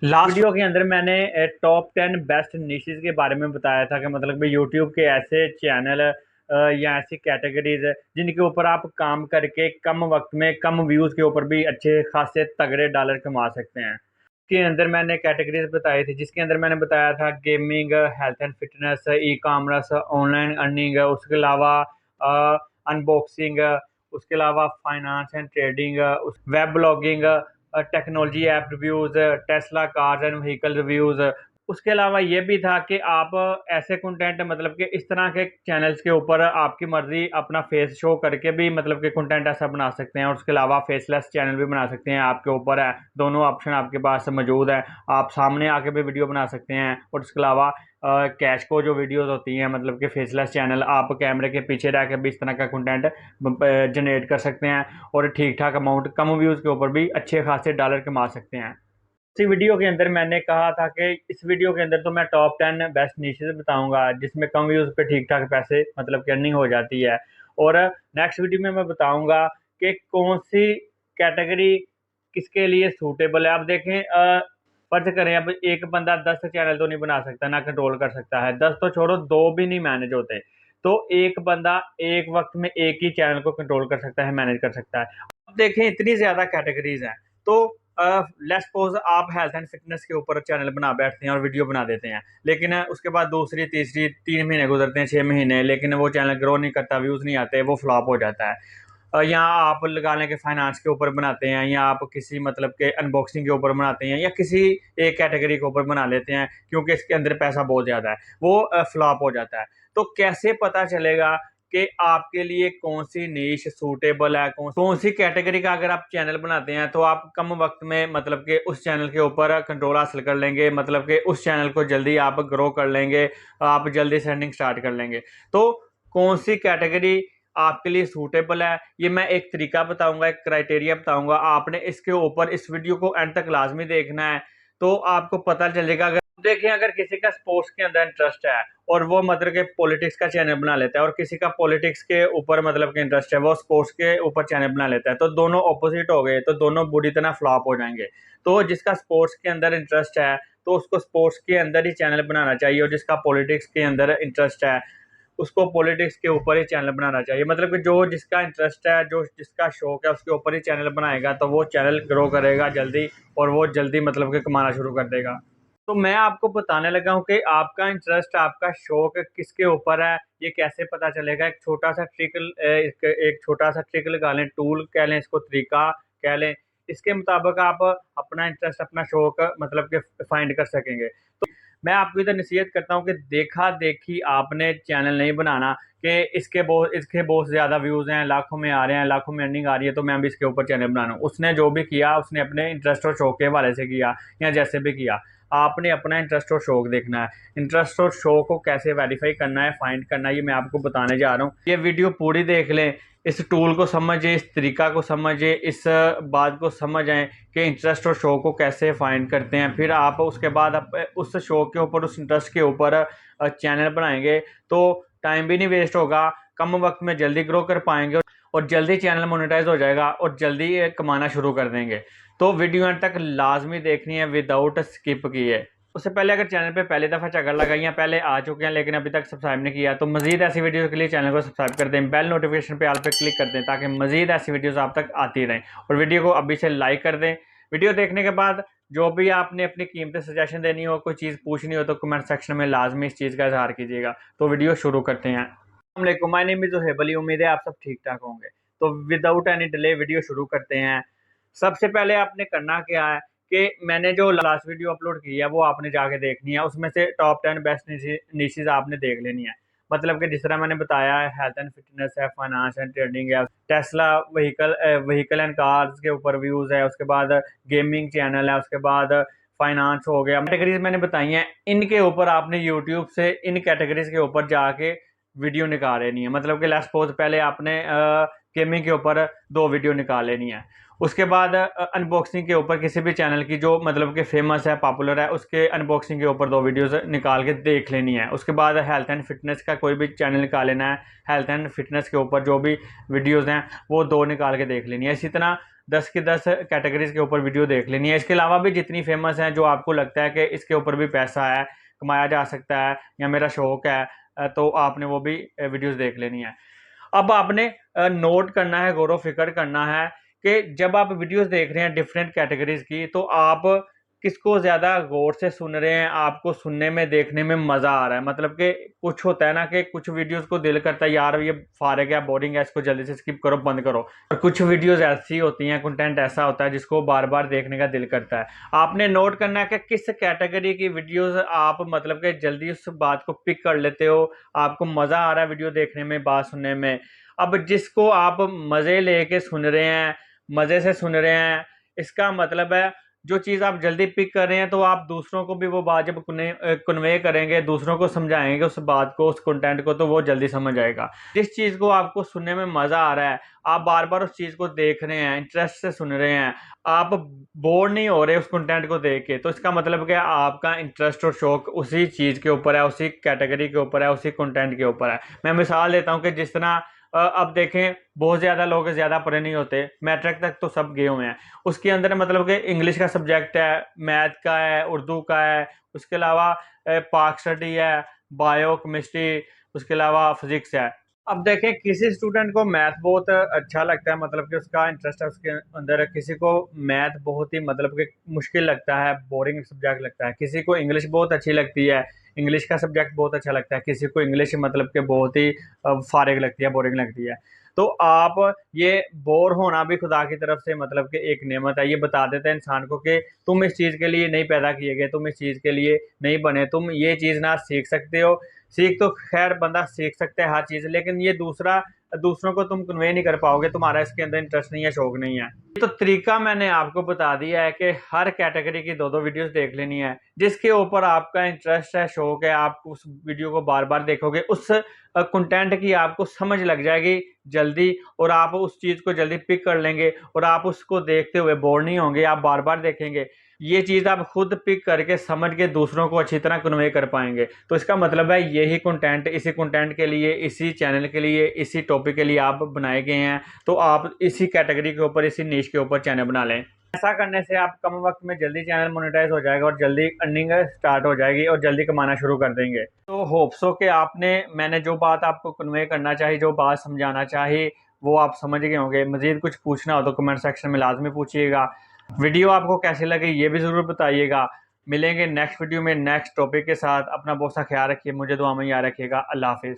Last video के अंदर मैंने टॉप 10 बेस्ट निशेस के बारे में बताया था कि मतलब कि यूट्यूब के ऐसे चैनल या ऐसी कैटेगरीज है जिनके ऊपर आप काम करके कम वक्त में कम व्यूज़ के ऊपर भी अच्छे खासे तगड़े डॉलर कमा सकते हैं। के अंदर मैंने कैटेगरीज बताई थी, जिसके अंदर मैंने बताया था gaming, health and fitness, e commerce, online earning, उसके अलावा अनबॉक्सिंग, उसके अलावा finance and trading, web blogging, technology app reviews, Tesla cars and vehicle reviews. उसके अलावा ये भी था कि आप ऐसे कंटेंट मतलब कि इस तरह के चैनल्स के ऊपर आपकी मर्ज़ी अपना फेस शो करके भी मतलब कि कंटेंट ऐसा बना सकते हैं, और उसके अलावा फेसलेस चैनल भी बना सकते हैं। आपके ऊपर है, दोनों ऑप्शन आपके पास मौजूद है। आप सामने आके भी वीडियो बना सकते हैं, और उसके अलावा कैश को जो वीडियोस होती हैं मतलब कि फेसलेस चैनल, आप कैमरे के पीछे रह के भी इस तरह का कंटेंट जनरेट कर सकते हैं, और ठीक ठाक अमाउंट कम व्यूज़ के ऊपर भी अच्छे खासे डॉलर कमा सकते हैं। इसी वीडियो के अंदर मैंने कहा था कि इस वीडियो के अंदर तो मैं टॉप 10 बेस्ट निशेस बताऊंगा जिसमें कम व्यूज़ पे ठीक ठाक पैसे मतलब कि अर्निंग हो जाती है। और नेक्स्ट वीडियो में मैं बताऊंगा कि कौन सी कैटेगरी किसके लिए सूटेबल है। आप देखें, फर्ज करें अब एक बंदा 10 चैनल तो नहीं बना सकता, ना कंट्रोल कर सकता है, 10 तो छोड़ो, 2 भी नहीं मैनेज होते। तो एक बंदा एक वक्त में एक ही चैनल को कंट्रोल कर सकता है, मैनेज कर सकता है। अब देखें इतनी ज़्यादा कैटेगरीज हैं, तो लेट्स सपोज आप हेल्थ एंड फिटनेस के ऊपर चैनल बना बैठते हैं और वीडियो बना देते हैं, लेकिन उसके बाद दूसरी तीसरी 3 महीने गुजरते हैं, 6 महीने, लेकिन वो चैनल ग्रो नहीं करता, व्यूज़ नहीं आते, वो फ्लॉप हो जाता है। या आप लगा लें कि फाइनेंस के ऊपर बनाते हैं, या आप किसी मतलब के अनबॉक्सिंग के ऊपर बनाते हैं, या किसी एक कैटेगरी के ऊपर बना लेते हैं क्योंकि इसके अंदर पैसा बहुत ज़्यादा है, वो फ्लॉप हो जाता है। तो कैसे पता चलेगा कि आपके लिए कौन सी नीश सूटेबल है, कौन सी कैटेगरी का अगर आप चैनल बनाते हैं तो आप कम वक्त में मतलब कि उस चैनल के ऊपर कंट्रोल हासिल कर लेंगे, मतलब कि उस चैनल को जल्दी आप ग्रो कर लेंगे, आप जल्दी सेंडिंग स्टार्ट कर लेंगे। तो कौन सी कैटेगरी आपके लिए सूटेबल है, ये मैं एक तरीका बताऊंगा, एक क्राइटेरिया बताऊंगा। आपने इसके ऊपर इस वीडियो को एंड तक लाजमी देखना है, तो आपको पता चलेगा। अगर देखें, अगर किसी का स्पोर्ट्स के अंदर इंटरेस्ट है और वो मतलब के पॉलिटिक्स का चैनल बना लेता है, और किसी का पॉलिटिक्स के ऊपर मतलब के इंटरेस्ट है, वो स्पोर्ट्स के ऊपर चैनल बना लेता है, तो दोनों ऑपोजिट हो गए, तो दोनों बुरी तरह फ्लॉप हो जाएंगे। तो जिसका स्पोर्ट्स के अंदर इंटरेस्ट है तो उसको स्पोर्ट्स के अंदर ही चैनल बनाना चाहिए, और जिसका पॉलिटिक्स के अंदर इंटरेस्ट है उसको पॉलिटिक्स के ऊपर ही चैनल बनाना चाहिए। मतलब कि जो जिसका इंटरेस्ट है, जो जिसका शौक है, उसके ऊपर ही चैनल बनाएगा तो वो चैनल ग्रो करेगा जल्दी, और वो जल्दी मतलब कि कमाना शुरू कर देगा। तो मैं आपको बताने लगा हूँ कि आपका इंटरेस्ट, आपका शौक किसके ऊपर है, ये कैसे पता चलेगा। एक छोटा सा ट्रिक, एक छोटा सा ट्रिक लगा लें, टूल कह लें इसको, तरीका कह लें। इसके मुताबिक आप अपना इंटरेस्ट, अपना शौक मतलब कि फाइंड कर सकेंगे। तो मैं आपको इधर नसीहत करता हूँ कि देखा देखी आपने चैनल नहीं बनाना कि इसके बहुत ज़्यादा व्यूज़ हैं, लाखों में आ रहे हैं, लाखों में अर्निंग आ रही है, तो मैं भी इसके ऊपर चैनल बनाना हूँ। उसने जो भी किया उसने अपने इंटरेस्ट और शौक के हवाले से किया, या जैसे भी किया। आपने अपना इंटरेस्ट और शौक देखना है। इंटरेस्ट और शौक को कैसे वेरीफाई करना है, फाइंड करना है, ये मैं आपको बताने जा रहा हूँ। ये वीडियो पूरी देख लें, इस टूल को समझें, इस तरीका को समझें, इस बात को समझ आए कि इंटरेस्ट और शौक को कैसे फाइंड करते हैं। फिर आप उसके बाद आप उस शौक के ऊपर, उस इंटरेस्ट के ऊपर चैनल बनाएंगे तो टाइम भी नहीं वेस्ट होगा, कम वक्त में जल्दी ग्रो कर पाएंगे, और जल्दी चैनल मोनेटाइज हो जाएगा, और जल्दी ये कमाना शुरू कर देंगे। तो वीडियो एंड तक लाजमी देखनी है विदाउट स्किप किए। उससे पहले अगर चैनल पे पहली दफ़ा चक्कर लगाई, या पहले आ चुके हैं लेकिन अभी तक सब्सक्राइब नहीं किया, तो मजीद ऐसी वीडियो के लिए चैनल को सब्सक्राइब कर दें, बेल नोटिफिकेशन पे ऑल पे क्लिक कर दें ताकि मजीद ऐसी वीडियोस आप तक आती रहें। और वीडियो को अभी से लाइक कर दें। वीडियो देखने के बाद जो भी आपने अपनी कीमती सजेशन देनी हो, कोई चीज़ पूछनी हो, तो कमेंट सेक्शन में लाजमी इस चीज़ का इजहार कीजिएगा। तो वीडियो शुरू करते हैं। अस्सलाम, my name is Zoheb Ali. उम्मीद है आप सब ठीक ठाक होंगे। तो विदाउट एनी डिले वीडियो शुरू करते हैं। सबसे पहले आपने करना क्या है कि मैंने जो लास्ट वीडियो अपलोड की है वो आपने जाके देखनी है। उसमें से टॉप 10 बेस्ट निशेज़ आपने देख लेनी है। मतलब कि जिस तरह मैंने बताया है, हेल्थ एंड फिटनेस है, फाइनेंस एंड ट्रेडिंग है, टेस्ला व्हीकल एंड कार्स के ऊपर व्यूज़ है, उसके बाद गेमिंग चैनल है, उसके बाद फाइनेंस हो गया। कैटेगरीज मैंने बताई हैं, इनके ऊपर आपने यूट्यूब से इन कैटेगरीज के ऊपर जाके वीडियो निकाल लेनी है। मतलब कि लेट्स सपोज पहले आपने गेमिंग के ऊपर 2 वीडियो निकाल लेनी है। उसके बाद अनबॉक्सिंग के ऊपर किसी भी चैनल की जो मतलब कि फेमस है, पॉपुलर है, उसके अनबॉक्सिंग के ऊपर 2 वीडियोस निकाल के देख लेनी है। उसके बाद हेल्थ एंड फिटनेस का कोई भी चैनल निकाल लेना है, हेल्थ एंड फिटनेस के ऊपर जो भी वीडियोस हैं वो 2 निकाल के देख लेनी है। इसी तरह 10 की 10 कैटेगरीज के ऊपर वीडियो देख लेनी है। इसके अलावा भी जितनी फेमस हैं, जो आपको लगता है कि इसके ऊपर भी पैसा है, कमाया जा सकता है या मेरा शौक है, तो आपने वो भी वीडियोस देख लेनी है। अब आपने नोट करना है, गौर व फिक्र करना है कि जब आप वीडियोस देख रहे हैं डिफरेंट कैटेगरीज की, तो आप किसको ज़्यादा गौर से सुन रहे हैं, आपको सुनने में देखने में मज़ा आ रहा है। मतलब कि कुछ होता है ना कि कुछ वीडियोस को दिल करता है यार ये फारिग है, बोरिंग है, इसको जल्दी से स्किप करो, बंद करो। और कुछ वीडियोस ऐसी होती हैं, कंटेंट ऐसा होता है जिसको बार बार देखने का दिल करता है। आपने नोट करना है कि किस कैटेगरी की वीडियोस आप मतलब कि जल्दी उस बात को पिक कर लेते हो, आपको मज़ा आ रहा है वीडियो देखने में, बात सुनने में। अब जिसको आप मज़े लेके सुन रहे हैं, मज़े से सुन रहे हैं, इसका मतलब है जो चीज़ आप जल्दी पिक कर रहे हैं, तो आप दूसरों को भी वो बात जब कन्वे करेंगे, दूसरों को समझाएंगे उस बात को, उस कंटेंट को, तो वो जल्दी समझ आएगा। जिस चीज़ को आपको सुनने में मज़ा आ रहा है, आप बार बार उस चीज़ को देख रहे हैं, इंटरेस्ट से सुन रहे हैं, आप बोर नहीं हो रहे उस कंटेंट को देख के, तो इसका मतलब कि आपका इंटरेस्ट और शौक उसी चीज़ के ऊपर है, उसी कैटेगरी के ऊपर है, उसी कंटेंट के ऊपर है। मैं मिसाल देता हूँ कि जिस तरह अब देखें, बहुत ज़्यादा लोग ज़्यादा पढ़े नहीं होते, मैट्रिक तक तो सब गए हुए हैं। उसके अंदर मतलब कि इंग्लिश का सब्जेक्ट है, मैथ का है, उर्दू का है, उसके अलावा पाक स्टडी है, बायो केमिस्ट्री, उसके अलावा फिजिक्स है। अब देखें, किसी स्टूडेंट को मैथ बहुत अच्छा लगता है, मतलब कि उसका इंटरेस्ट है उसके अंदर। किसी को मैथ बहुत ही मतलब कि मुश्किल लगता है, बोरिंग सब्जेक्ट लगता है। किसी को इंग्लिश बहुत अच्छी लगती है, इंग्लिश का सब्जेक्ट बहुत अच्छा लगता है। किसी को इंग्लिश मतलब कि बहुत ही फारिग लगती है, बोरिंग लगती है। तो आप ये बोर होना भी खुदा की तरफ से मतलब कि एक नेमत है। ये बता देता है इंसान को कि तुम इस चीज़ के लिए नहीं पैदा किए गए, तुम इस चीज़ के लिए नहीं बने, तुम ये चीज़ ना सीख सकते हो। सीख तो खैर बंदा सीख सकता है हर चीज़, लेकिन ये दूसरों को तुम कन्वे नहीं कर पाओगे, तुम्हारा इसके अंदर इंटरेस्ट नहीं है, शौक नहीं है। ये तो तरीका मैंने आपको बता दिया है कि हर कैटेगरी की 2-2 वीडियोस देख लेनी है। जिसके ऊपर आपका इंटरेस्ट है, शौक है, आप उस वीडियो को बार-बार देखोगे, उस कंटेंट की आपको समझ लग जाएगी जल्दी, और आप उस चीज़ को जल्दी पिक कर लेंगे, और आप उसको देखते हुए बोर नहीं होंगे, आप बार-बार देखेंगे। ये चीज़ आप खुद पिक करके समझ के दूसरों को अच्छी तरह कन्वे कर पाएंगे। तो इसका मतलब है यही कंटेंट, इसी कंटेंट के लिए, इसी चैनल के लिए, इसी टॉपिक के लिए आप बनाए गए हैं। तो आप इसी कैटेगरी के ऊपर, इसी नीश के ऊपर चैनल बना लें। ऐसा करने से आप कम वक्त में जल्दी चैनल मोनेटाइज हो जाएगा, और जल्दी अर्निंग स्टार्ट हो जाएगी, और जल्दी कमाना शुरू कर देंगे। तो होप्स हो कि मैंने जो बात आपको कन्वे करना चाहिए, जो बात समझाना चाहिए, वो आप समझ गए होंगे। मज़ीद कुछ पूछना हो तो कमेंट सेक्शन में लाजमी पूछिएगा। वीडियो आपको कैसी लगी ये भी ज़रूर बताइएगा। मिलेंगे नेक्स्ट वीडियो में नेक्स्ट टॉपिक के साथ। अपना बहुत सा ख्याल रखिए, मुझे दुआ में याद रखिएगा। अल्लाह हाफिज़।